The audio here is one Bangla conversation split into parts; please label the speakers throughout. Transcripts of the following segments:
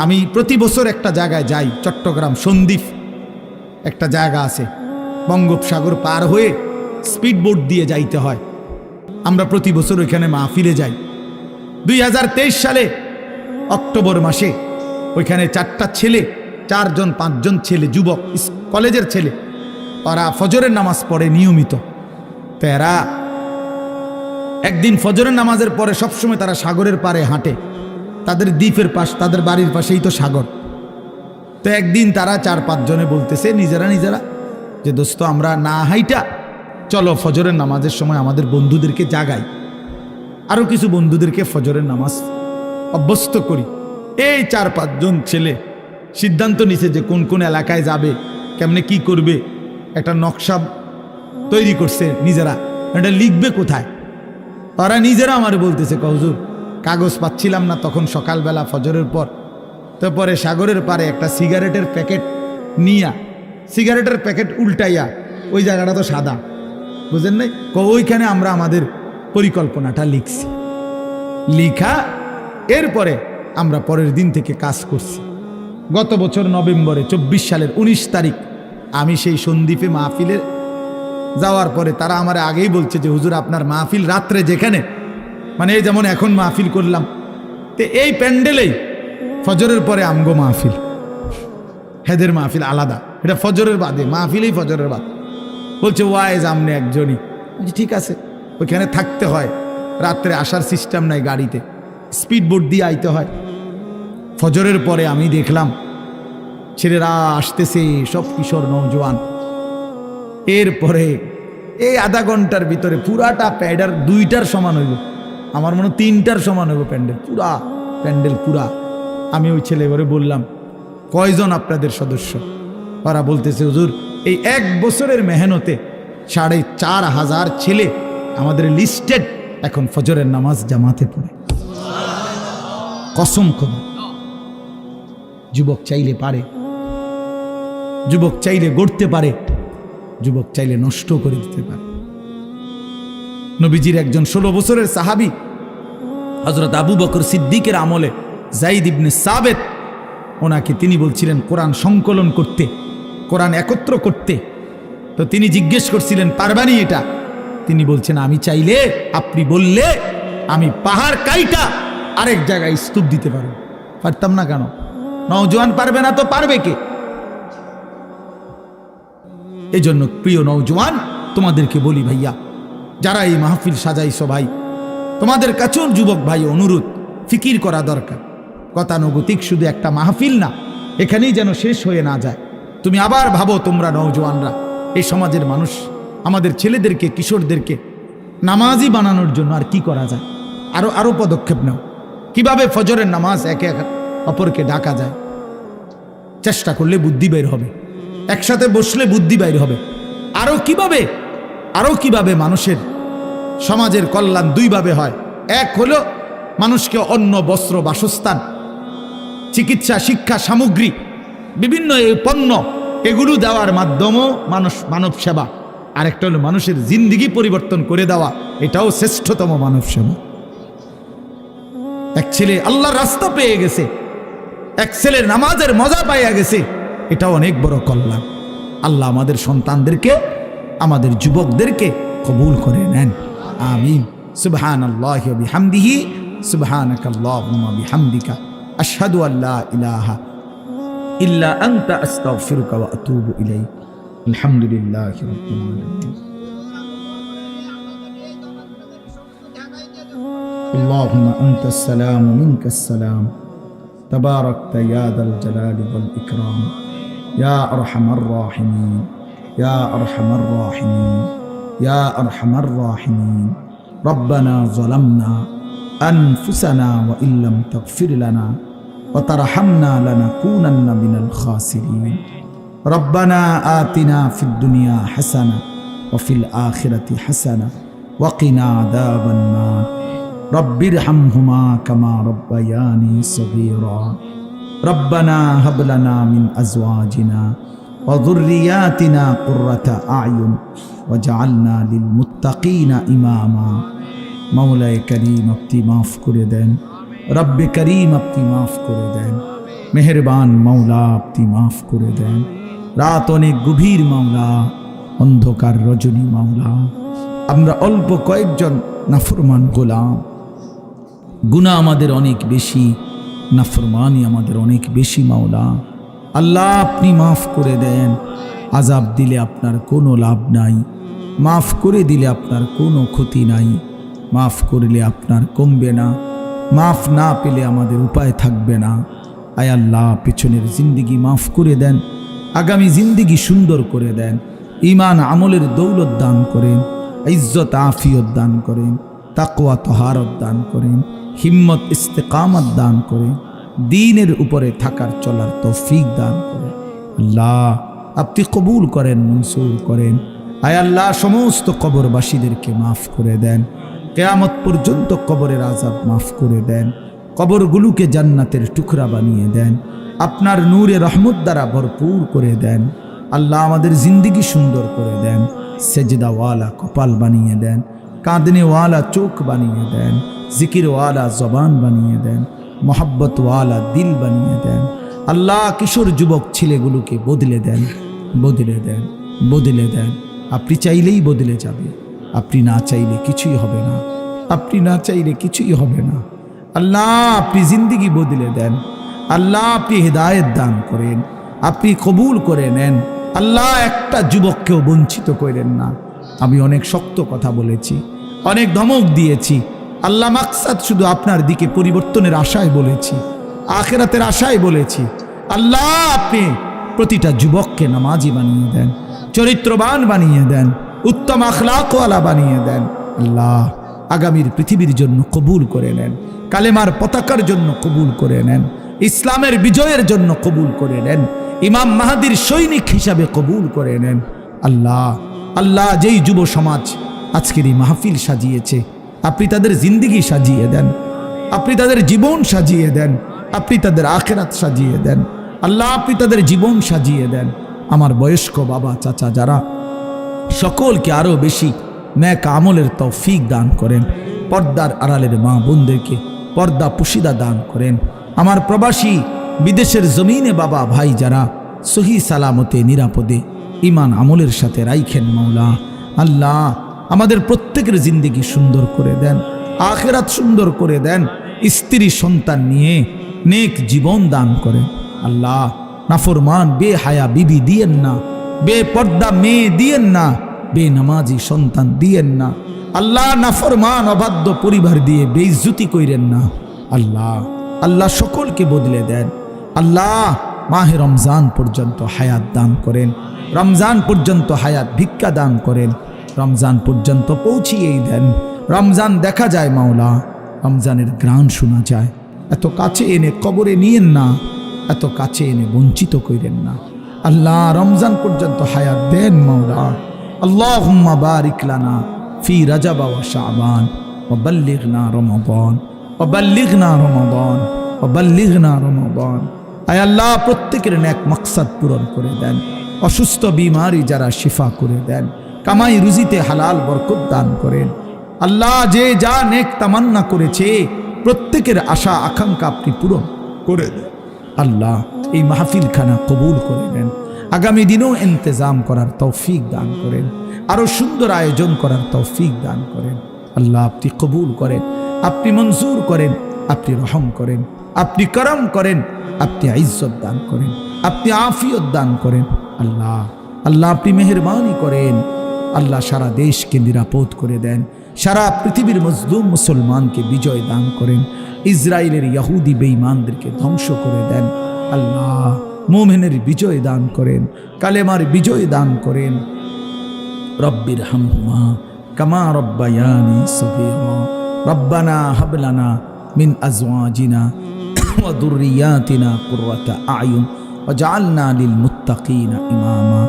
Speaker 1: আমি প্রতি বছর একটা জায়গায় যাই, চট্টগ্রাম সন্দ্বীপ একটা জায়গা আছে, বঙ্গোপসাগর পার হয়ে স্পিড বোট দিয়ে যাইতে হয়। আমরা প্রতি বছর ওইখানে মাহফিলে যাই। 2023 সালে অক্টোবর মাসে ওইখানে 4টা ছেলে, 4-5 ছেলে, যুবক কলেজের ছেলে, ওরা ফজরের নামাজ পড়ে নিয়মিত। তো এরা একদিন ফজরের নামাজের পরে সবসময় তারা সাগরের পাড়ে হাঁটে, তাদের দ্বীপের পাশ, তাদের বাড়ির পাশেই তো সাগর। তো একদিন তারা 4-5 জনে বলতেছে নিজেরা যে দোস্ত আমরা না হাইটা চলো ফজরের নামাজের সময় আমাদের বন্ধুদেরকে জাগাই, আরও কিছু বন্ধুদেরকে ফজরের নামাজ অভ্যস্ত করি। এই 4-5 জন ছেলে সিদ্ধান্ত নিছে যে কোন কোন এলাকায় যাবে, কেমনে কি করবে, একটা নকশা তৈরি করছে নিজেরা, এটা লিখবে কোথায়। ওরা নিজেরা আমার বলতেছে হুজুর কাগজ পাচ্ছিলাম না তখন সকালবেলা ফজরের পর, তারপরে সাগরের পারে একটা সিগারেটের প্যাকেট নিয়া, সিগারেটের প্যাকেট উল্টাইয়া, ওই জায়গাটা তো সাদা, বুঝেন নাই, ওইখানে আমরা আমাদের পরিকল্পনাটা লিখছি। লিখা এরপরে আমরা পরের দিন থেকে কাজ করছি। গত বছর নভেম্বরে 24 সালের 19 তারিখ আমি সেই সন্দ্বীপে মাহফিলে যাওয়ার পরে তারা আমার আগেই বলছে যে হুজুর আপনার মাহফিল রাত্রে যেখানে, মানে এই যেমন এখন মাহফিল করলাম, তো এই প্যান্ডেলেই ফজরের পরে আমগো মাহফিল, হেদের মাহফিল আলাদা, এটা ফজরের বাদে মাহফিলেই ফজরের বাদ। বলছে ওয়াইজ আমনে একজনই। ঠিক আছে, ওইখানে থাকতে হয়, রাত্রে আসার সিস্টেম নাই, গাড়িতে স্পিড বোট দিয়ে আইতে হয়। ফজরের পরে আমি দেখলাম ছেলেরা আসতেছে, সব কিশোর নওজোয়ান। এরপরে এই আধা ঘন্টার ভিতরে পুরাটা প্যাডার 2টার সমান হইব, আমার মনে 3টার সমান হইব প্যান্ডেল, প্যান্ডেল পুরা। আমি ওই ছেলে ঘরে বললাম কয়জন আপনাদের সদস্য? ওরা বলতেছে হুজুর এই 1 বছরের মেহনতে 4,500 ছেলে আমাদের লিস্টেড এখন ফজরের নামাজ জামাতে পড়ে। কসম খোদা, যুবক চাইলে পারে, যুবক চাইলে গড়তে পারে, যুবক চাইলে নষ্ট করে দিতে পারে। নবীজির একজন 16 বছরের সাহাবী হযরত আবু বকর সিদ্দিকের আমলে যায়েদ ইবনে সাবেত, ওনাকে তিনি বলছিলেন কোরআন সংকলন করতে, কোরআন একত্র করতে। তো তিনি জিজ্ঞেস করছিলেন পারবানি এটা? তিনি বলছেন আমি চাইলে, আপনি বললে আমি পাহাড় কাইটা আরেক জায়গায় স্তূপ দিতে পারব। পারতাম না কেন? নওজোয়ান পারবে না তো পারবে কে? এই জন্য প্রিয় নওজোয়ান তোমাদেরকে বলি ভাইয়া, যারা এই মাহফিল সাজাইছো ভাই, তোমাদের কাছেও যুবক ভাই অনুরোধ, ফিকির করা দরকার। গতানুগতিক শুধু একটা মাহফিল না, এখানেই যেন শেষ হয়ে না যায়। তুমি আবার ভাবো তোমরা নওজোয়ানরা, এই সমাজের মানুষ, আমাদের ছেলেদেরকে, কিশোরদেরকে নামাজি বানানোর জন্য আর কি করা যায়, আরো পদক্ষেপ নাও। কিভাবে ফজরের নামাজ একে অপরকে ডাকা যায়, চেষ্টা করলে বুদ্ধি বের হবে, একসাথে বসলে বুদ্ধি বের হবে। আরো কিভাবে মানুষের সমাজের কল্যাণ 2 ভাবে হয়। এক হলো মানুষকে অন্ন, বস্ত্র, বাসস্থান, চিকিৎসা, শিক্ষা সামগ্রী, বিভিন্ন এই পণ্য, এগুলো দেওয়ার মাধ্যমেও মানব সেবা। আরেকটা হলো মানুষের জিন্দিগি পরিবর্তন করে দেওয়া, এটাও শ্রেষ্ঠতম মানব সেবা। এক ছেলে আল্লাহর রাস্তা পেয়ে গেছে, এক ছেলে নামাজের মজা পাইয়া গেছে, এটাও অনেক বড় কল্যাণ। আল্লাহ আমাদের সন্তানদেরকে, আমাদের যুবকদেরকে কবুল করে নেন, আমিন। সুবহানাল্লাহি ওয়া বিহামদিহি, সুবহানাকাল্লাহুম্মা বিহামদিকা, আশহাদু আল্লা ইলাহা ইল্লা আনতা আস্তাগফিরুকা ওয়া আতুবু ইলাইক। আলহামদুলিল্লাহি রাব্বিল আলামিন। আল্লাহুম্মা আনতাস সালাম ওয়া মিনকাস সালাম, তাবারাকতা ইয়া যাল জালালি ওয়াল ইকরাম, ইয়া আরহামার রাহিমিন, ইয়া আরহামার রাহিমিন, ইয়া আরহামার রাহিমিন। রব্বানা যালামনা আনফুসানা ওয়া ইল্লাম তাগফির লানা ওয়া তারহামনা লানাকুনান্না মিনাল খাসিরিন। রব্বানা আতিনা ফিদ দুনিয়া হাসানা ওয়া ফিল আখিরাতি হাসানা ওয়া কিনা আযাবান নার। রব্বিরহামহুমা কামা রব্বায়ানি সগীরা। রব্বানা হাব লানা মিন আজওয়াজিনা ওয়া যুররিয়াতিনা কুররাতা আ'য়ুন ওয়াজআলনা লিল মুত্তাকিনা ইমামা। মাওলায়ে করিম আপনি মাফ করে দেন, রব্বে করিম আপনি মাফ করে দেন। মেহেরবান মাওলা, আপনি মাফ করে দেন। রাত অনেক গভীর মাওলা, অন্ধকার রজনী মাওলা, আমরা অল্প কয়েকজন নাফরমান গোলাম, গুনাহ আমাদের অনেক বেশি, নাফরমানি আমাদের অনেক বেশি মাওলা। আল্লাহ আপনি মাফ করে দেন। আযাব দিলে আপনার কোনো লাভ নাই, মাফ করে দিলে আপনার কোনো ক্ষতি নাই, মাফ করলে আপনার কমবে না, মাফ না পেলে আমাদের উপায় থাকবে না। আয় আল্লাহ, পেছনের জিন্দিগি মাফ করে দেন, আগামী জিন্দিগি সুন্দর করে দেন, ঈমান আমলের দৌলত দান করেন, ইজ্জত আফিয়ত দান করেন, তাকওয়া তহারত দান করেন, হিম্মত ইস্তেকামত দান করেন, দ্বীনের উপরে থাকার চলার তৌফিক দান করেন। আল্লাহ আপনি কবুল করেন, মনসুর করেন। আয় আল্লাহ, সমস্ত কবরবাসীদেরকে মাফ করে দেন, কিয়ামত পর্যন্ত কবরের আযাব মাফ করে দেন, কবরগুলোকে জান্নাতের টুকরা বানিয়ে দেন, আপনার নূরে রহমত দ্বারা ভরপুর করে দেন। আল্লাহ আমাদের জিন্দিগি সুন্দর করে দেন, সেজদাওয়ালা কপাল বানিয়ে দেন, কাঁদনেওয়ালা চোখ বানিয়ে দেন, জিকিরওয়ালা জবান বানিয়ে দেন, মোহাব্বতওয়ালা দিল বানিয়ে দেন। আল্লাহ কিশোর যুবক ছেলেগুলোকে বদলে দেন, বদলে দেন, বদলে দেন। আপনি চাইলেই বদলে যাবে, আপনি না চাইলে কিছুই হবে না, আপনি না চাইলে কিছুই হবে না। আল্লাহ আপনি জিন্দিগি বদলে দেন, আল্লাহ আপনি হেদায়েত দান করেন, আপনি কবুল করে নেন। আল্লাহ একটা যুবককেও বঞ্চিত করেন না। আমি অনেক শক্ত কথা বলেছি, অনেক ধমক দিয়েছি, আল্লাহ মাকসাদ শুধু আপনার দিকে পরিবর্তনের আশায় বলেছি, আখিরাতের আশায় বলেছি। আল্লাহ আপনি প্রতিটা যুবককে নামাজি বানিয়ে দেন, চরিত্রবান বানিয়ে দেন, উত্তম আখলাকওয়ালা বানিয়ে দেন। আল্লাহ আগামীর পৃথিবীর জন্য কবুল করে নেন, কালেমার পতাকার জন্য কবুল করে নেন, ইসলামের বিজয়ের জন্য কবুল করে নেন, ইমাম মাহাদির সৈনিক হিসাবে কবুল করে নেন। আল্লাহ আল্লাহ যেই যুব সমাজ আজকের এই মাহফিল সাজিয়েছে, আপনি তাদের জিন্দিগি সাজিয়ে দেন, আপনি তাদের জীবন সাজিয়ে দেন, আপনি তাদের আখিরাত সাজিয়ে দেন। আল্লাহ আপনি তাদের জীবন সাজিয়ে দেন। আমার বয়স্ক বাবা চাচা যারা, সকলকে আরও বেশি নেক আমলের তৌফিক দান করেন। পর্দার আড়ালের মা বোনদেরকে পর্দা পুশিদা দান করেন। আমার প্রবাসী বিদেশের জমিনে বাবা ভাই যারা সহি সালামতে নিরাপদে ইমান আমলের সাথে রাইখেন মাওলা। আল্লাহ আমাদের প্রত্যেকের জিন্দিগি সুন্দর করে দেন, আখিরাত সুন্দর করে দেন, স্ত্রী সন্তান নিয়ে নেক জীবন দান করেন। আল্লাহ নাফরমান বেহায়া বিবি দিয়েন না, বেপর্দা মেয়ে দিয়েন না, বেনামাজি সন্তান দিয়েন না। আল্লাহ নাফরমান অবাধ্য পরিবার দিয়ে বেইজ্জতি কইরেন না। আল্লাহ আল্লাহ সকলকে বদলে দেন। আল্লাহ মাহে রমজান পর্যন্ত হায়াত দান করেন, রমজান পর্যন্ত হায়াত ভিক্ষা দান করেন, রমজান পর্যন্ত পৌঁছিয়েই দেন। রমজান দেখা যায় মাওলা, রমজানের গ্রাণ শোনা যায়। এত কাছে এনে কবরে নিয়েন না, এত কাছে এনে বঞ্চিত কইরেন না। আল্লাহ রমজান পর্যন্ত হায়াত দেন মাওলা। আল্লাহুম্মা বারিক লানা ফি রাজাব ওয়া শাবান ওয়া বাল্লিগনা রমাদান ওয়া বাল্লিগনা রমাদান ওয়া বাল্লিগনা রমাদান। আয় আল্লাহ প্রত্যেকের নেক মাকসাদ পূরণ করে দেন, অসুস্থ বিমারি যারা শিফা করে দেন, কামাই রুজিতে হালাল বরকত দান করেন। আল্লাহ যে যা নেক তামান্না করেছে প্রত্যেকের আশা আকাঙ্ক্ষা আপনি পূরণ করে দেন। আল্লাহ এই মাহফিল খানা কবুল করে নেন, আগামী দিনেও ইন্তজাম করার তৌফিক দান করেন, আরো সুন্দর আয়োজন করার তৌফিক দান করেন। আল্লাহ আপনি কবুল করেন, আপনি মঞ্জুর করেন, আপনি রহম করেন, আপনি করম করেন, আপনি ইজ্জত দান করেন, আপনি আফিয়ত দান করেন। আল্লাহ আল্লাহ আপনি মেহেরবানি করেন। আল্লাহ সারা দেশকে নিরাপদ করে দেন, সারা পৃথিবীর মজলুম মুসলমানকে বিজয় দান করেন, ইসরায়েলের ইহুদি বেঈমানদেরকে ধ্বংস করে দেন। আল্লাহ মুমিনের বিজয় দান করেন, কালেমার বিজয় দান করেন। রব্বির হামহুমা কামা রব্বায়ানি সগীরা রব্বানা হাব লানা মিন আজওয়াজিনা ওয়া যুররিয়াতিনা কুররাতা আয়ুন ওয়াজআলনা লিল মুত্তাকিনা ইমামা।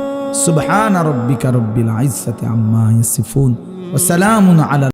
Speaker 1: সুবহান রাব্বিকা রব্বিল ইজ্জাতি আম্মা ইয়াসিফুন ওয়া সালামুন আলা